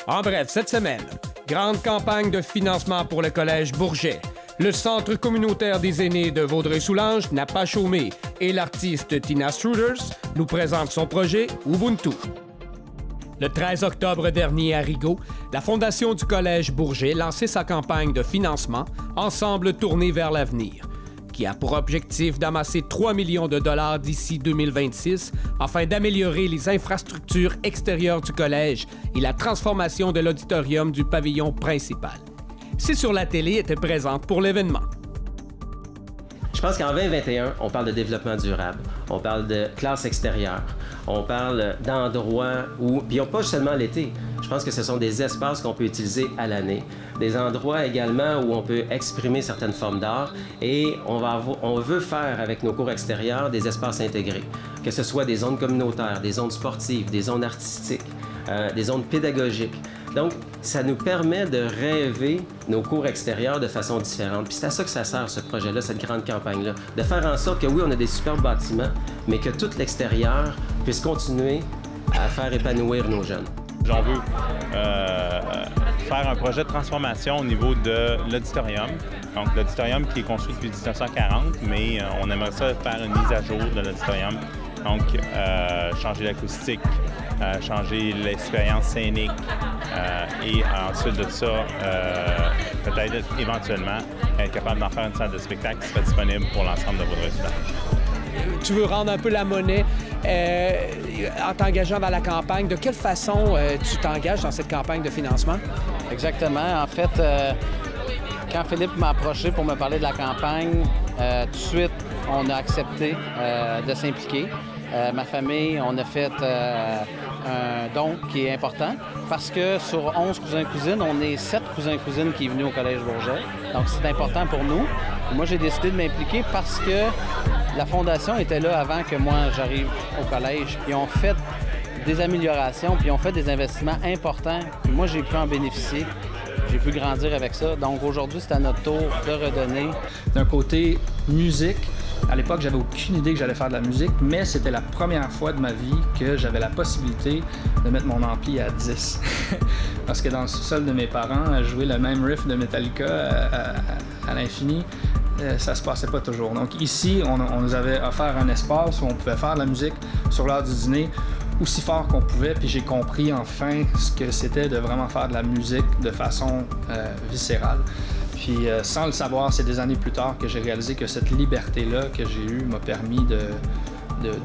En bref, cette semaine, grande campagne de financement pour le Collège Bourget. Le Centre communautaire des aînés de Vaudreuil-Soulanges n'a pas chômé et l'artiste Tina Struders nous présente son projet Ubuntu. Le 13 octobre dernier à Rigaud, la Fondation du Collège Bourget lançait sa campagne de financement Ensemble tourné vers l'avenir, qui a pour objectif d'amasser 3 millions de dollars d'ici 2026 afin d'améliorer les infrastructures extérieures du collège et la transformation de l'auditorium du pavillon principal. C'est sur la télé était présente pour l'événement. Je pense qu'en 2021, on parle de développement durable, on parle de classe extérieure, on parle d'endroits où, puis pas seulement l'été, je pense que ce sont des espaces qu'on peut utiliser à l'année, des endroits également où on peut exprimer certaines formes d'art et on veut faire avec nos cours extérieurs des espaces intégrés, que ce soit des zones communautaires, des zones sportives, des zones artistiques, des zones pédagogiques. Donc, ça nous permet de rêver nos cours extérieurs de façon différente. Puis c'est à ça que ça sert, ce projet-là, cette grande campagne-là. De faire en sorte que, oui, on a des superbes bâtiments, mais que tout l'extérieur puisse continuer à faire épanouir nos jeunes. On veut faire un projet de transformation au niveau de l'auditorium. Donc, l'auditorium qui est construit depuis 1940, mais on aimerait ça faire une mise à jour de l'auditorium. Donc, changer l'acoustique, changer l'expérience scénique et ensuite de ça, peut-être éventuellement être capable d'en faire une salle de spectacle qui sera disponible pour l'ensemble de Vaudreuil-Soulanges. Tu veux rendre un peu la monnaie en t'engageant dans la campagne. De quelle façon tu t'engages dans cette campagne de financement? Exactement. En fait, quand Philippe m'a approché pour me parler de la campagne, tout de suite, on a accepté de s'impliquer. Ma famille, on a fait un don qui est important parce que sur 11 cousins-cousines, on est 7 cousins-cousines qui sont venus au Collège Bourget. Donc, c'est important pour nous. Moi, j'ai décidé de m'impliquer parce que la Fondation était là avant que moi, j'arrive au collège. Puis, ils ont fait des améliorations, puis ils ont fait des investissements importants. Puis moi, j'ai pu en bénéficier. J'ai pu grandir avec ça. Donc, aujourd'hui, c'est à notre tour de redonner. D'un côté musique, à l'époque, j'avais aucune idée que j'allais faire de la musique, mais c'était la première fois de ma vie que j'avais la possibilité de mettre mon ampli à 10. Parce que dans le sous-sol de mes parents, jouer le même riff de Metallica à l'infini, ça se passait pas toujours. Donc ici, on nous avait offert un espace où on pouvait faire de la musique sur l'heure du dîner aussi fort qu'on pouvait, puis j'ai compris enfin ce que c'était de vraiment faire de la musique de façon viscérale. Puis sans le savoir, c'est des années plus tard que j'ai réalisé que cette liberté-là que j'ai eue m'a permis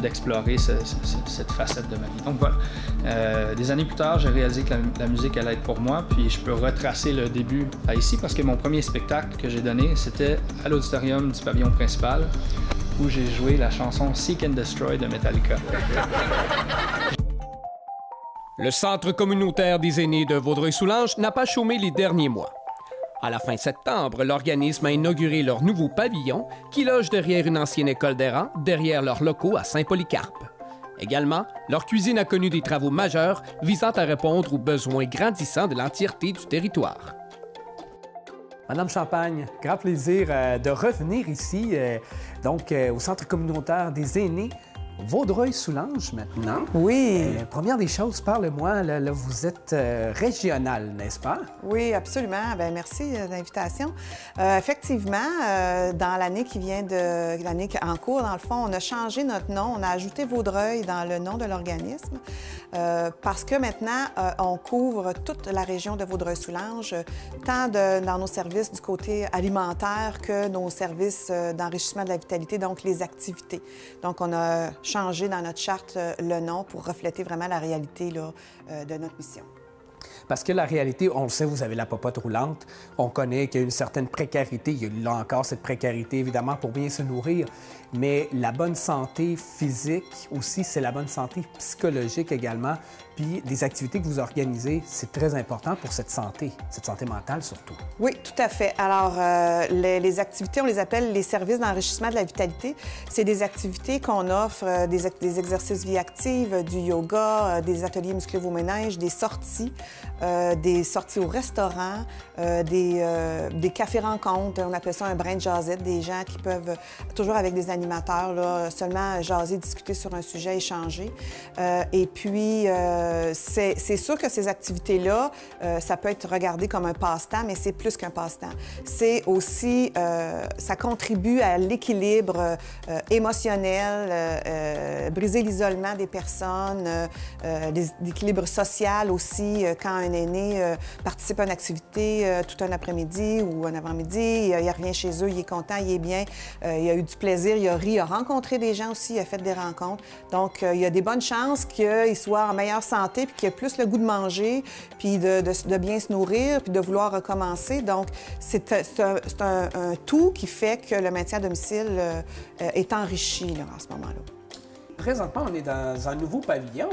d'explorer cette facette de ma vie. Donc voilà, des années plus tard, j'ai réalisé que la musique allait être pour moi, puis je peux retracer le début à ici parce que mon premier spectacle que j'ai donné, c'était à l'auditorium du pavillon principal où j'ai joué la chanson Seek and Destroy de Metallica. Le Centre communautaire des aînés de Vaudreuil-Soulanges n'a pas chômé les derniers mois. À la fin septembre, l'organisme a inauguré leur nouveau pavillon qui loge derrière une ancienne école d'errants, derrière leurs locaux à Saint-Polycarpe. Également, leur cuisine a connu des travaux majeurs visant à répondre aux besoins grandissants de l'entièreté du territoire. Madame Champagne, grand plaisir de revenir ici, au Centre communautaire des aînés. Vaudreuil-Soulanges maintenant. Oui. Première des choses, parle-moi, là, vous êtes régional, n'est-ce pas? Oui, absolument. Bien, merci de l'invitation. Effectivement, dans l'année qui vient de... l'année en cours, dans le fond, on a changé notre nom. On a ajouté Vaudreuil dans le nom de l'organisme parce que maintenant, on couvre toute la région de Vaudreuil-Soulanges, tant dans nos services du côté alimentaire que nos services d'enrichissement de la vitalité, donc les activités. Donc, on a changé dans notre charte le nom pour refléter vraiment la réalité là, de notre mission. Parce que la réalité, on le sait, vous avez la popote roulante, on connaît qu'il y a une certaine précarité, il y a là encore cette précarité évidemment pour bien se nourrir, mais la bonne santé physique aussi, c'est la bonne santé psychologique également, puis les activités que vous organisez, c'est très important pour cette santé mentale surtout. Oui, tout à fait. Alors, les activités, on les appelle les services d'enrichissement de la vitalité. C'est des activités qu'on offre, des exercices vie active, du yoga, des ateliers musculo-ménage, des sorties au restaurant, des cafés-rencontres. On appelle ça un brin de jasette, des gens qui peuvent, toujours avec des animateurs, là, seulement jaser, discuter sur un sujet, échanger. Et puis, c'est sûr que ces activités-là, ça peut être regardé comme un passe-temps, mais c'est plus qu'un passe-temps. C'est aussi, ça contribue à l'équilibre émotionnel, briser l'isolement des personnes, l'équilibre social aussi. Quand un aîné participe à une activité tout un après-midi ou un avant-midi, il revient chez eux, il est content, il est bien, il a eu du plaisir, il a ri, il a rencontré des gens aussi, il a fait des rencontres. Donc, il y a des bonnes chances qu'il soit en meilleure santé puis qu'il ait plus le goût de manger, puis de bien se nourrir, puis de vouloir recommencer. Donc, c'est un tout qui fait que le maintien à domicile est enrichi là, en ce moment-là. Présentement, on est dans un nouveau pavillon.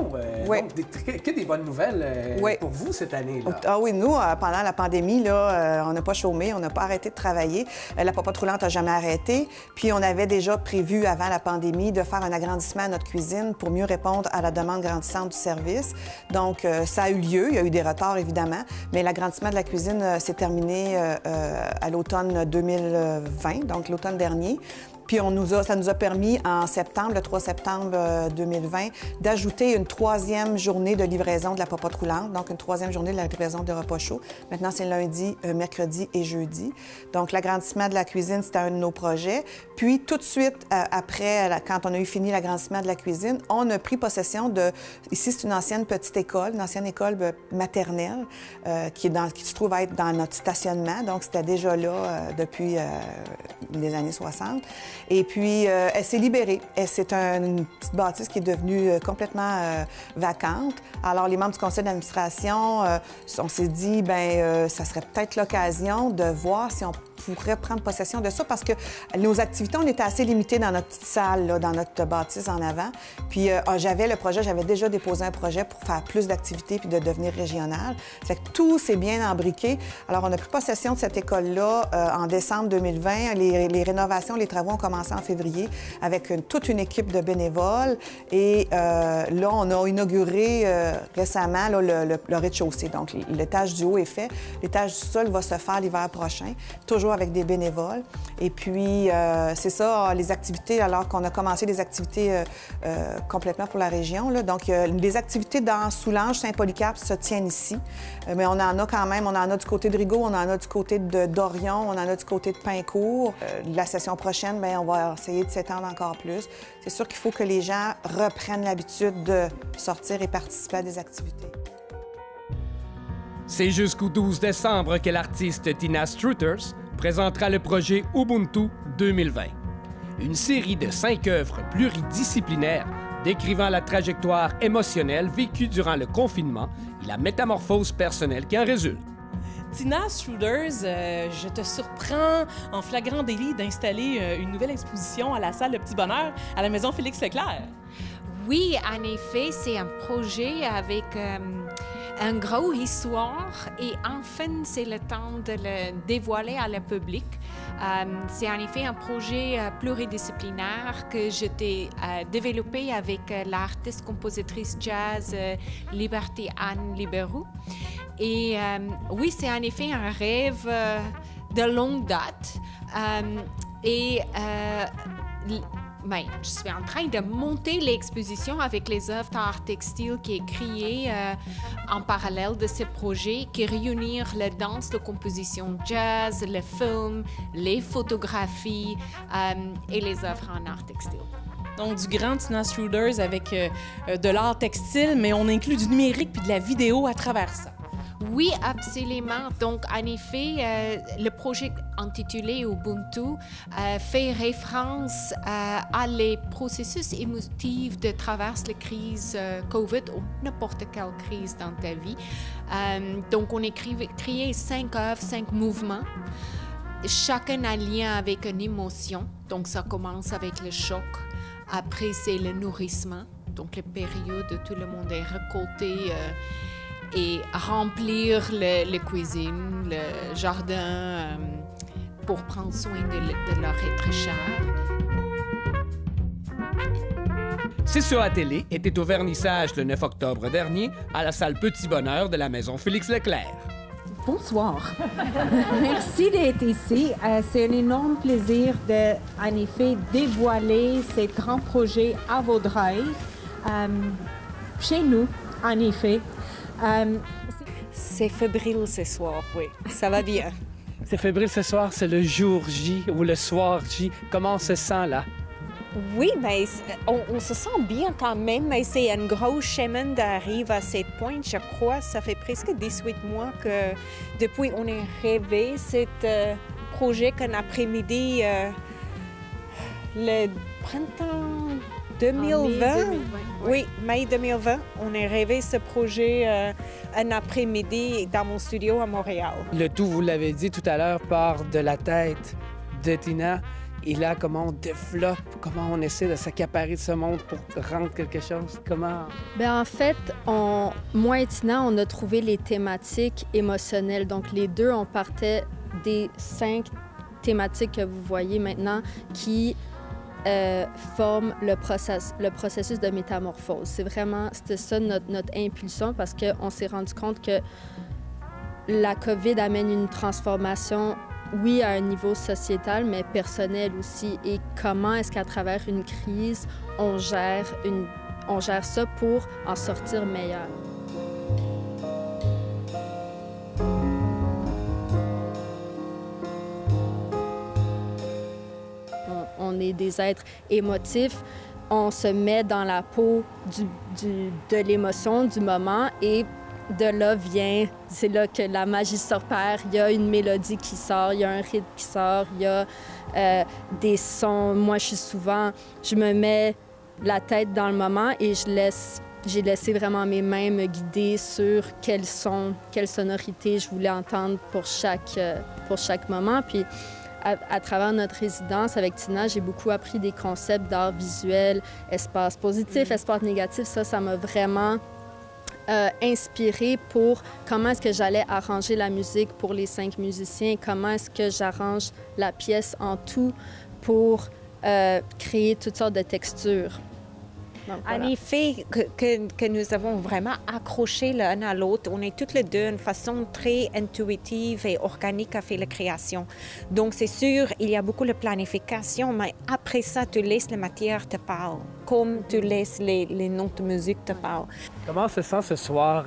Oui. Donc, que des bonnes nouvelles oui. pour vous cette année-là. Ah oui, nous, pendant la pandémie, là, on n'a pas chômé, on n'a pas arrêté de travailler. La popote roulante n'a jamais arrêté. Puis on avait déjà prévu, avant la pandémie, de faire un agrandissement à notre cuisine pour mieux répondre à la demande grandissante du service. Donc, ça a eu lieu. Il y a eu des retards, évidemment, mais l'agrandissement de la cuisine s'est terminé à l'automne 2020, donc l'automne dernier. Puis ça nous a permis, en septembre, le 3 septembre 2020, d'ajouter une 3e journée de livraison de la popote roulante, donc une 3e journée de la livraison de repas chauds. Maintenant, c'est lundi, mercredi et jeudi. Donc, l'agrandissement de la cuisine, c'était un de nos projets. Puis, tout de suite, après, quand on a eu fini l'agrandissement de la cuisine, on a pris possession de... Ici, c'est une ancienne petite école, une ancienne école maternelle qui se trouve être dans notre stationnement. Donc, c'était déjà là depuis les années 60. Et puis, elle s'est libérée. C'est une petite bâtisse qui est devenue complètement vacante. Alors, les membres du conseil d'administration, on s'est dit, bien, ça serait peut-être l'occasion de voir si on pourrait prendre possession de ça parce que nos activités, on était assez limitées dans notre petite salle, là, dans notre bâtisse en avant. Puis, j'avais déjà déposé un projet pour faire plus d'activités puis de devenir régional. Fait que tout s'est bien embriqué. Alors, on a pris possession de cette école-là en décembre 2020. Les rénovations, les travaux ont commencé en février avec toute une équipe de bénévoles. Et là, on a inauguré récemment là, le rez-de-chaussée. Donc, l'étage du haut est fait. L'étage du sol va se faire l'hiver prochain, toujours avec des bénévoles. Et puis, c'est ça, les activités, alors qu'on a commencé des activités complètement pour la région. Là. Donc, les activités dans Soulanges, Saint-Polycarpe se tiennent ici. Mais on en a quand même, on en a du côté de Rigaud, on en a du côté de Dorion, on en a du côté de Pincourt. La session prochaine, bien, on va essayer de s'étendre encore plus. C'est sûr qu'il faut que les gens reprennent l'habitude de sortir et participer à des activités. C'est jusqu'au 12 décembre que l'artiste Tina Struthers présentera le projet Ubuntu 2020. Une série de 5 œuvres pluridisciplinaires décrivant la trajectoire émotionnelle vécue durant le confinement et la métamorphose personnelle qui en résulte. Tina Struthers, je te surprends en flagrant délit d'installer une nouvelle exposition à la salle Le Petit Bonheur à la Maison Félix-Leclerc. Oui, en effet, c'est un projet avec une grosse histoire et enfin, c'est le temps de le dévoiler à le public. C'est en effet un projet pluridisciplinaire que je t'ai développé avec l'artiste-compositrice jazz Liberté Anne Libérou. Et oui, c'est en effet un rêve de longue date. Ben, je suis en train de monter l'exposition avec les œuvres d'art textile qui est créée en parallèle de ce projet qui réunit la danse de composition jazz, le film, les photographies et les œuvres en art textile. Donc, du grand Tina Struthers avec de l'art textile, mais on inclut du numérique puis de la vidéo à travers ça. Oui, absolument. Donc, en effet, le projet intitulé Ubuntu fait référence à les processus émotifs de traverse la crise COVID ou n'importe quelle crise dans ta vie. Donc, on a créé 5 œuvres, 5 mouvements, chacun en lien avec une émotion. Donc, ça commence avec le choc. Après, c'est le nourrissement. Donc, la période où tout le monde est récolté et remplir la cuisine, le jardin pour prendre soin de leur être cher. C'est sur la télé était au vernissage le 9 octobre dernier à la salle Petit Bonheur de la Maison Félix-Leclerc. Bonsoir. Merci d'être ici. C'est un énorme plaisir de, en effet, dévoiler ces grands projets à Vaudreuil. Chez nous, en effet. C'est fébrile ce soir, oui. Ça va bien. C'est fébrile ce soir, c'est le jour J ou le soir J. Comment on se sent là? Oui, mais on se sent bien quand même, mais c'est un gros chemin d'arriver à cette pointe, je crois. Ça fait presque 18 mois que depuis on a rêvé ce projet qu'un après-midi, le printemps 2020. Oui, mai 2020, on a rêvé ce projet un après-midi dans mon studio à Montréal. Le tout, vous l'avez dit tout à l'heure, part de la tête de Tina. Et là, comment on développe, comment on essaie de s'accaparer de ce monde pour rendre quelque chose? Comment? Bien, en fait, moi et Tina, on a trouvé les thématiques émotionnelles. Donc, les deux, on partait des 5 thématiques que vous voyez maintenant qui forment le processus de métamorphose. C'était ça notre impulsion parce qu'on s'est rendu compte que la COVID amène une transformation, oui, à un niveau sociétal, mais personnel aussi. Et comment est-ce qu'à travers une crise, on gère ça pour en sortir meilleur? On est des êtres émotifs. On se met dans la peau de l'émotion, du moment, et de là c'est là que la magie s'opère. Il y a une mélodie qui sort, il y a un rythme qui sort, il y a des sons. Moi, je me mets la tête dans le moment et j'ai laissé vraiment mes mains me guider sur quelles sonorités je voulais entendre pour chaque moment. Puis, à travers notre résidence avec Tina, j'ai beaucoup appris des concepts d'art visuel, espace positif, espace négatif. Ça m'a vraiment inspirée pour comment est-ce que j'allais arranger la musique pour les 5 musiciens, comment est-ce que j'arrange la pièce en tout pour créer toutes sortes de textures. Donc, voilà. En effet, que nous avons vraiment accroché l'un à l'autre. On est toutes les deux d'une façon très intuitive et organique à faire la création. Donc, c'est sûr, il y a beaucoup de planification, mais après ça, tu laisses la matière te parler, comme tu laisses les notes de musique te parler. Comment se sent ce soir?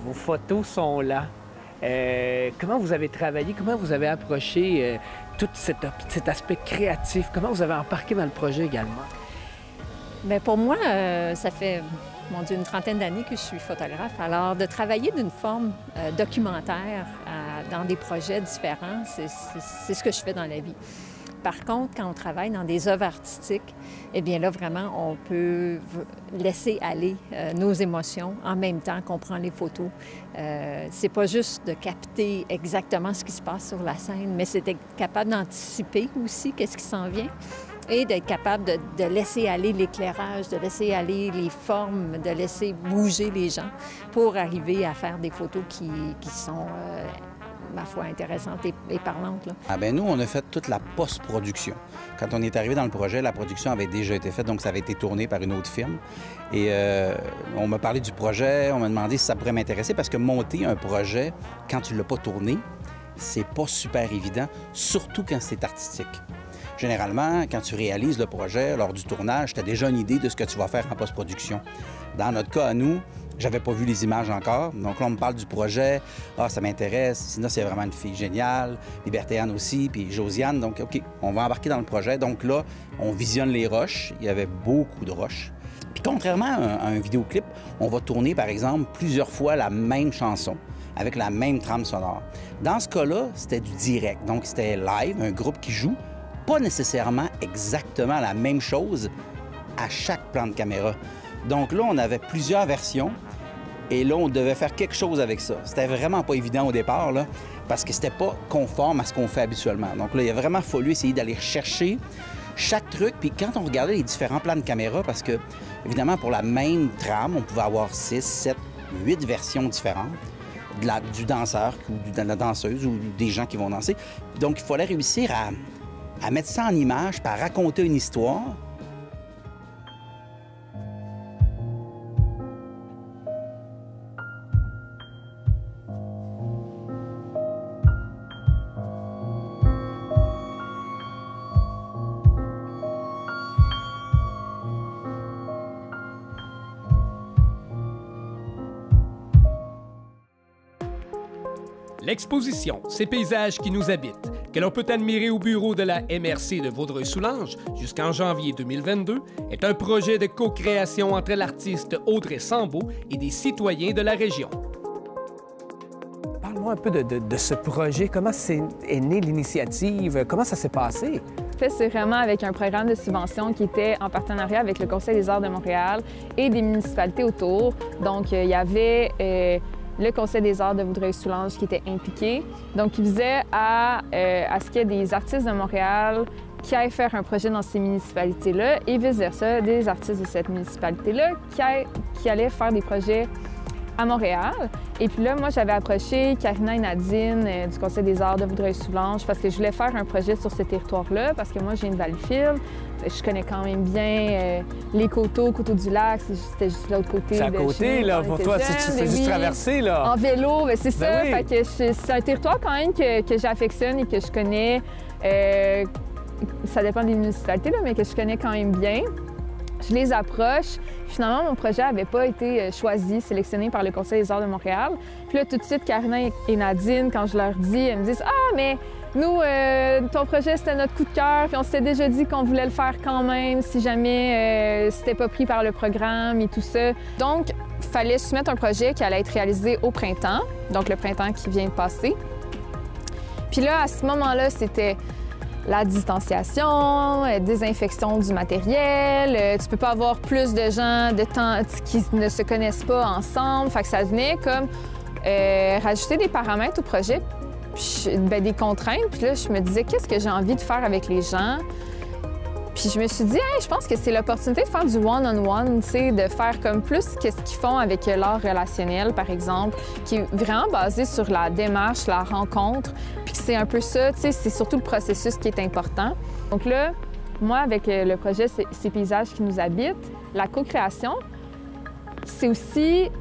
Vos photos sont là. Comment vous avez travaillé? Comment vous avez approché tout cet aspect créatif? Comment vous avez embarqué dans le projet également? Bien, pour moi, ça fait, mon Dieu, une trentaine d'années que je suis photographe. Alors, de travailler d'une forme documentaire dans des projets différents, c'est ce que je fais dans la vie. Par contre, quand on travaille dans des œuvres artistiques, eh bien là, vraiment, on peut laisser aller nos émotions en même temps qu'on prend les photos. C'est pas juste de capter exactement ce qui se passe sur la scène, mais c'est d'être capable d'anticiper aussi qu'est-ce qui s'en vient. Et d'être capable de laisser aller l'éclairage, de laisser aller les formes, de laisser bouger les gens pour arriver à faire des photos qui sont, ma foi, intéressantes et parlantes. Là. Ah ben nous, on a fait toute la post-production. Quand on est arrivé dans le projet, la production avait déjà été faite, donc ça avait été tourné par une autre firme. Et on m'a parlé du projet, on m'a demandé si ça pourrait m'intéresser, parce que monter un projet, quand tu ne l'as pas tourné, c'est pas super évident, surtout quand c'est artistique. Généralement, quand tu réalises le projet, lors du tournage, tu as déjà une idée de ce que tu vas faire en post-production. Dans notre cas, à nous, j'avais pas vu les images encore. Donc là, on me parle du projet. Ah, ça m'intéresse. Sina, c'est vraiment une fille géniale. Liberté-Anne aussi, puis Josiane. Donc, OK, on va embarquer dans le projet. Donc là, on visionne les roches. Il y avait beaucoup de roches. Puis contrairement à un vidéoclip, on va tourner, par exemple, plusieurs fois la même chanson avec la même trame sonore. Dans ce cas-là, c'était du direct. Donc, c'était live, un groupe qui joue. Pas nécessairement exactement la même chose à chaque plan de caméra. Donc là, on avait plusieurs versions et là, on devait faire quelque chose avec ça. C'était vraiment pas évident au départ, là, parce que c'était pas conforme à ce qu'on fait habituellement. Donc là, il a vraiment fallu essayer d'aller chercher chaque truc. Puis quand on regardait les différents plans de caméra, parce que, évidemment, pour la même trame, on pouvait avoir 6, 7, 8 versions différentes. Du danseur ou de la danseuse ou des gens qui vont danser. Donc, il fallait réussir à mettre ça en image, puis à raconter une histoire. L'exposition « Ces paysages qui nous habitent », que l'on peut admirer au bureau de la MRC de Vaudreuil-Soulanges jusqu'en janvier 2022, est un projet de co-création entre l'artiste Audrey Sambeau et des citoyens de la région. Parle-moi un peu de ce projet. Comment est née l'initiative? Comment ça s'est passé? En fait, c'est vraiment avec un programme de subvention qui était en partenariat avec le Conseil des arts de Montréal et des municipalités autour. Donc, il y avait le Conseil des arts de Vaudreuil-Soulanges qui était impliqué. Donc, il visait à ce qu'il y ait des artistes de Montréal qui aillent faire un projet dans ces municipalités-là et vice-versa, des artistes de cette municipalité-là qui allaient faire des projets à Montréal. Et puis là, moi, j'avais approché Karina et Nadine du Conseil des arts de Vaudreuil-Soulanges parce que je voulais faire un projet sur ce territoire-là parce que moi, je viens de Valleyfield. Je connais quand même bien les coteaux du lac. C'était juste l'autre côté. C'est à côté, là, pour toi. Tu fais juste traverser, là. En vélo, c'est ça. Oui. Fait que c'est un territoire quand même que j'affectionne et que je connais. Ça dépend des municipalités, là, mais que je connais quand même bien. Je les approche. Finalement, mon projet n'avait pas été choisi, sélectionné par le Conseil des arts de Montréal. Puis là, tout de suite, Karina et Nadine, quand je leur dis, elles me disent « Ah, mais nous, ton projet, c'était notre coup de cœur, puis on s'était déjà dit qu'on voulait le faire quand même si jamais c'était pas pris par le programme et tout ça. » Donc, il fallait soumettre un projet qui allait être réalisé au printemps, donc le printemps qui vient de passer. Puis là, à ce moment-là, c'était la distanciation, désinfection du matériel. Tu peux pas avoir plus de gens qui ne se connaissent pas ensemble. Fait que ça venait comme rajouter des paramètres au projet, puis, des contraintes. Puis là, je me disais, qu'est-ce que j'ai envie de faire avec les gens? Puis je me suis dit, hey, je pense que c'est l'opportunité de faire du one-on-one, tu sais, de faire comme plus qu'est-ce qu'ils font avec l'art relationnel, par exemple, qui est vraiment basé sur la démarche, la rencontre. Puis c'est un peu ça, tu sais, c'est surtout le processus qui est important. Donc là, moi, avec le projet Ces paysages qui nous habitent, la co-création, c'est aussi,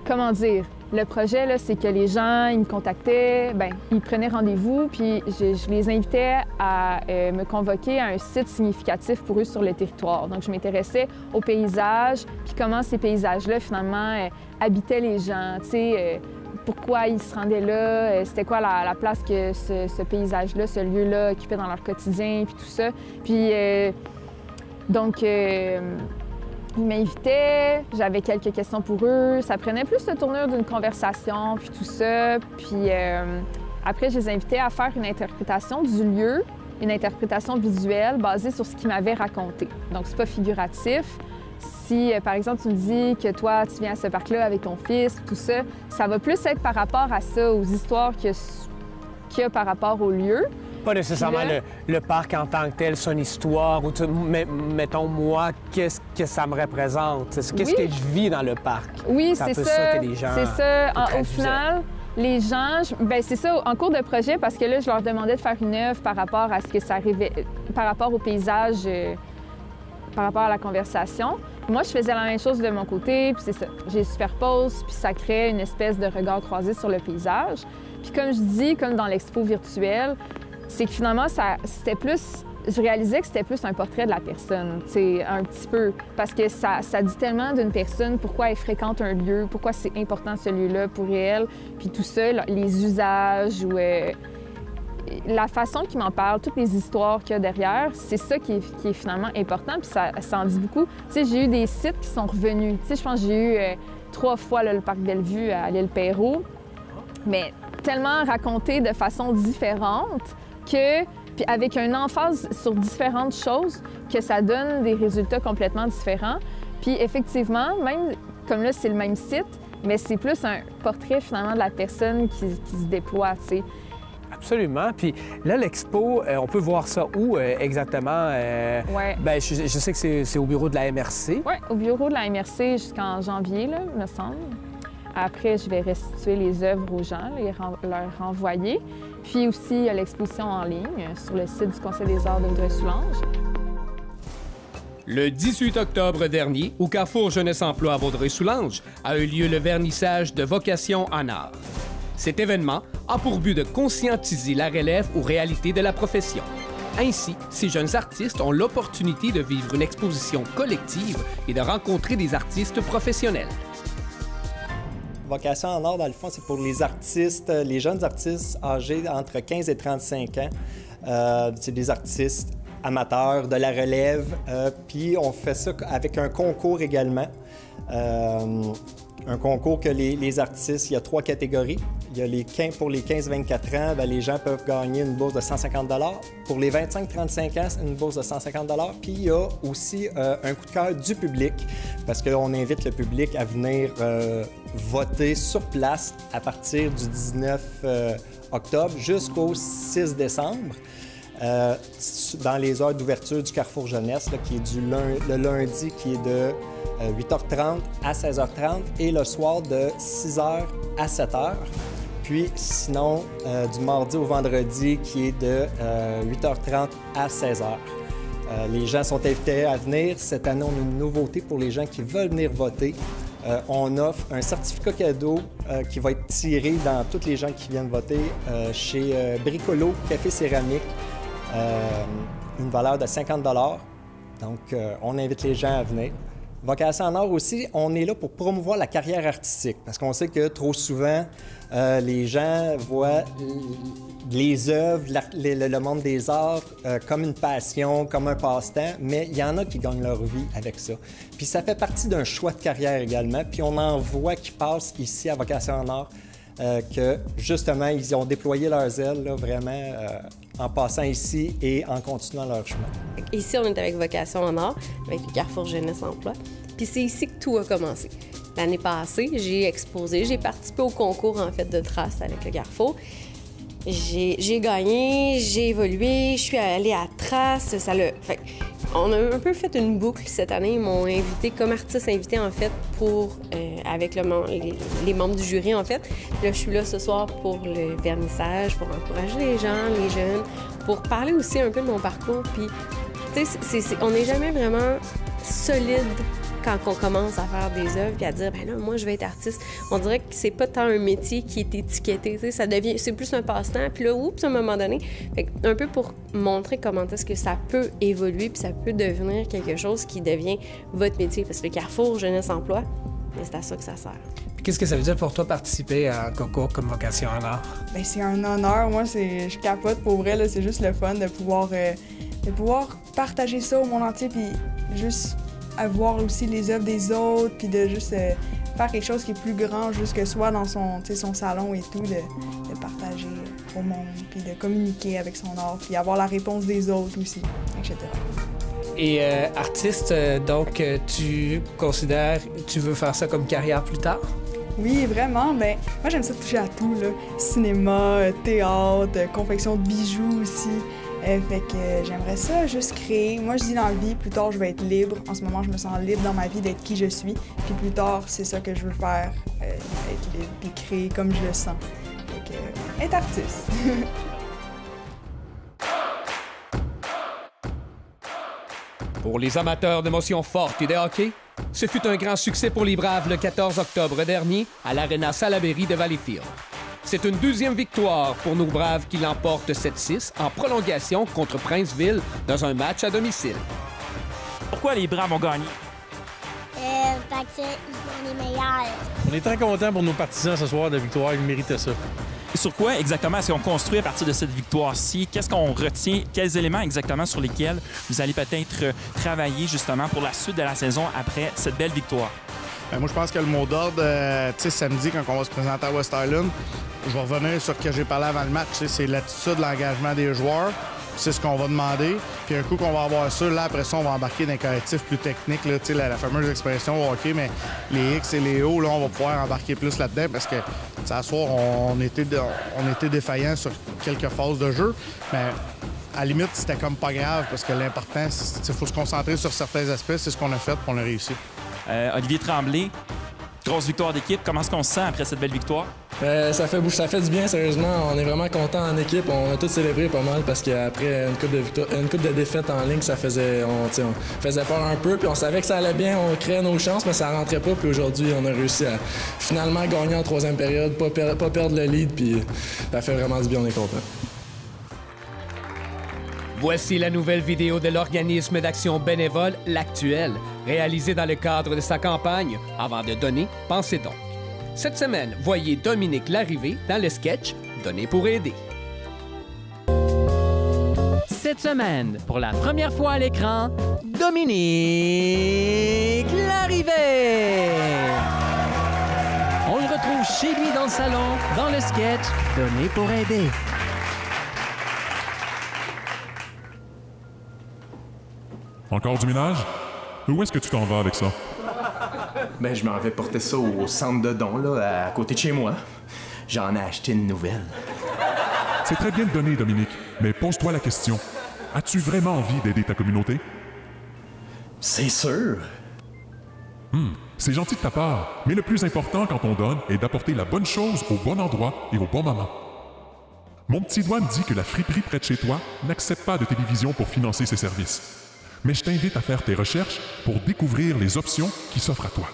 comment dire, le projet, là, c'est que les gens, ils me contactaient, ils prenaient rendez-vous, puis je les invitais à me convoquer à un site significatif pour eux sur le territoire. Donc, je m'intéressais aux paysages, puis comment ces paysages-là, finalement, habitaient les gens, tu sais, pourquoi ils se rendaient là, c'était quoi la place que ce paysage-là, ce lieu-là occupait dans leur quotidien, puis tout ça. Puis, donc, ils m'invitaient, j'avais quelques questions pour eux. Ça prenait plus le tournure d'une conversation, puis tout ça. Puis après, je les invitais à faire une interprétation du lieu, une interprétation visuelle basée sur ce qu'ils m'avaient raconté. Donc, c'est pas figuratif. Si, par exemple, tu me dis que toi, tu viens à ce parc-là avec ton fils, tout ça, ça va plus être par rapport à ça, aux histoires qu'il y a par rapport au lieu. Pas nécessairement le parc en tant que tel, son histoire, ou mettons, moi, qu'est-ce que ça me représente? Qu'est-ce que je vis dans le parc? Oui, c'est ça que les gens... C'est ça. Au final, les gens... c'est ça, en cours de projet, parce que là, je leur demandais de faire une œuvre par rapport à ce que ça arrivait... par rapport au paysage, par rapport à la conversation. Moi, je faisais la même chose de mon côté, puis c'est ça. J'ai superpose, puis ça crée une espèce de regard croisé sur le paysage. Puis comme je dis, comme dans l'expo virtuelle, c'est que finalement, c'était plus... Je réalisais que c'était plus un portrait de la personne, tu sais, un petit peu. Parce que ça dit tellement d'une personne, pourquoi elle fréquente un lieu, pourquoi c'est important ce lieu-là pour elle, puis tout ça, les usages ou la façon qu'il m'en parle, toutes les histoires qu'il y a derrière, c'est ça qui est finalement important, puis ça en dit beaucoup. Tu sais, j'ai eu des sites qui sont revenus. Tu sais, je pense que j'ai eu 3 fois là, le parc Bellevue à l'île Perrot, mais tellement raconté de façon différente puis avec une emphase sur différentes choses, que ça donne des résultats complètement différents. Puis effectivement, même comme là, c'est le même site, mais c'est plus un portrait finalement de la personne qui se déploie, tu sais. Absolument. Puis là, l'expo, on peut voir ça où exactement? Ouais. Je sais que c'est au bureau de la MRC. Oui, au bureau de la MRC jusqu'en janvier, là, me semble. Après, je vais restituer les œuvres aux gens, leur renvoyer. Puis aussi, il y a l'exposition en ligne sur le site du Conseil des arts de Vaudreuil-Soulanges. Le 18 octobre dernier, au Carrefour Jeunesse-Emploi à Vaudreuil-Soulanges, a eu lieu le vernissage de Vocation en art. Cet événement a pour but de conscientiser la relève aux réalités de la profession. Ainsi, ces jeunes artistes ont l'opportunité de vivre une exposition collective et de rencontrer des artistes professionnels. Vocation en or, dans le fond, c'est pour les artistes, les jeunes artistes âgés entre 15 et 35 ans. C'est des artistes amateurs, de la relève. Puis on fait ça avec un concours également. Un concours que les artistes, il y a 3 catégories. Il y a pour les 15-24 ans, bien, les gens peuvent gagner une bourse de 150 $. Pour les 25-35 ans, c'est une bourse de 150 $. Puis il y a aussi un coup de cœur du public, parce qu'on invite le public à venir voter sur place à partir du 19 octobre jusqu'au 6 décembre. Dans les heures d'ouverture du Carrefour Jeunesse, là, qui est le lundi, qui est de 8h30 à 16h30 et le soir de 6h à 7h. Puis sinon, du mardi au vendredi, qui est de 8h30 à 16h. Les gens sont invités à venir. Cette année, on a une nouveauté pour les gens qui veulent venir voter. On offre un certificat cadeau qui va être tiré dans tous les gens qui viennent voter chez Bricolo Café Céramique. Une valeur de 50 $. Donc, on invite les gens à venir. Vocation en or aussi, on est là pour promouvoir la carrière artistique, parce qu'on sait que trop souvent, les gens voient les œuvres, le monde des arts comme une passion, comme un passe-temps, mais il y en a qui gagnent leur vie avec ça. Puis ça fait partie d'un choix de carrière également, puis on en voit qui passent ici à Vocation en or, que justement, ils ont déployé leurs ailes là, vraiment en passant ici et en continuant leur chemin. Ici, on est avec Vocation en or, avec le Carrefour Jeunesse Emploi. Puis c'est ici que tout a commencé. L'année passée, j'ai exposé, j'ai participé au concours en fait de traces avec le Carrefour. J'ai gagné, j'ai évolué, je suis allée à Trace, on a un peu fait une boucle cette année. Ils m'ont invité comme artiste invité en fait avec les membres du jury en fait. Là, je suis là ce soir pour le vernissage, pour encourager les gens, les jeunes, pour parler aussi un peu de mon parcours. Puis, tu sais, on n'est jamais vraiment solide quand on commence à faire des œuvres puis à dire ben là moi je vais être artiste. On dirait que c'est pas tant un métier qui est étiqueté, tu sais, c'est plus un passe-temps puis là oups à un moment donné, un peu pour montrer comment est-ce que ça peut évoluer puis ça peut devenir quelque chose qui devient votre métier, parce que le Carrefour Jeunesse Emploi, c'est à ça que ça sert. Puis qu'est-ce que ça veut dire pour toi participer à un concours comme Vocation en or? Bien, c'est un honneur. Moi, je capote pour vrai. Là, c'est juste le fun de pouvoir partager ça au monde entier puis juste à voir aussi les œuvres des autres, puis de juste faire quelque chose qui est plus grand juste que soi dans son salon et tout, de partager au monde, puis de communiquer avec son art, puis avoir la réponse des autres aussi, etc. Et artiste, donc tu veux faire ça comme carrière plus tard? Oui, vraiment. Ben, moi, j'aime ça toucher à tout, là. Cinéma, théâtre, confection de bijoux aussi. Fait que j'aimerais ça juste créer. Moi, je dis dans la vie, plus tard, je vais être libre. En ce moment, je me sens libre dans ma vie d'être qui je suis. Puis plus tard, c'est ça que je veux faire, être libre, puis créer comme je le sens. Fait que, être artiste. Pour les amateurs d'émotions fortes et de hockey, ce fut un grand succès pour les Braves le 14 octobre dernier à l'Arena Salaberry de Valleyfield. C'est une 2e victoire pour nos Braves qui l'emportent 7-6 en prolongation contre Princeville dans un match à domicile. Pourquoi les Braves ont gagné? Parce qu'ils sont les meilleurs. On est très contents pour nos partisans ce soir de victoire, ils méritaient ça. Sur quoi exactement est-ce qu'on construit à partir de cette victoire-ci? Qu'est-ce qu'on retient? Quels éléments exactement sur lesquels vous allez peut-être travailler justement pour la suite de la saison après cette belle victoire? Moi, je pense que le mot d'ordre, samedi, quand on va se présenter à West Island, je vais revenir sur ce que j'ai parlé avant le match. C'est l'attitude, l'engagement des joueurs. C'est ce qu'on va demander. Puis un coup qu'on va avoir ça, là, après ça, on va embarquer dans un correctif plus technique. Là, la fameuse expression OK, mais les X et les O, là, on va pouvoir embarquer plus là-dedans parce que, à soir, on était défaillants sur quelques phases de jeu. Mais à la limite, c'était comme pas grave parce que l'important, c'est qu'il faut se concentrer sur certains aspects. C'est ce qu'on a fait, puis on a réussi. Olivier Tremblay, grosse victoire d'équipe. Comment est-ce qu'on se sent après cette belle victoire? Ça fait du bien, sérieusement. On est vraiment contents en équipe. On a tous célébré pas mal parce qu'après une coupe de défaites en ligne, on faisait peur un peu. Puis on savait que ça allait bien, on créait nos chances, mais ça rentrait pas. Puis aujourd'hui, on a réussi à finalement gagner en 3e période, pas perdre le lead. Puis ça fait vraiment du bien, on est contents. Voici la nouvelle vidéo de l'organisme d'action bénévole L'Actuel, réalisée dans le cadre de sa campagne « Avant de donner, pensez donc ». Cette semaine, voyez Dominique Larrivée dans le sketch Donner pour aider. Cette semaine, pour la première fois à l'écran, Dominique Larrivée. On le retrouve chez lui dans le salon, dans le sketch Donner pour aider. Encore du ménage? Où est-ce que tu t'en vas avec ça? Ben, je m'en vais porter ça au centre de dons, là, à côté de chez moi. J'en ai acheté une nouvelle. C'est très bien de donner, Dominique, mais pose-toi la question. As-tu vraiment envie d'aider ta communauté? C'est sûr. C'est gentil de ta part, mais le plus important quand on donne est d'apporter la bonne chose au bon endroit et au bon moment. Mon petit doigt me dit que la friperie près de chez toi n'accepte pas de télévision pour financer ses services. Mais je t'invite à faire tes recherches pour découvrir les options qui s'offrent à toi.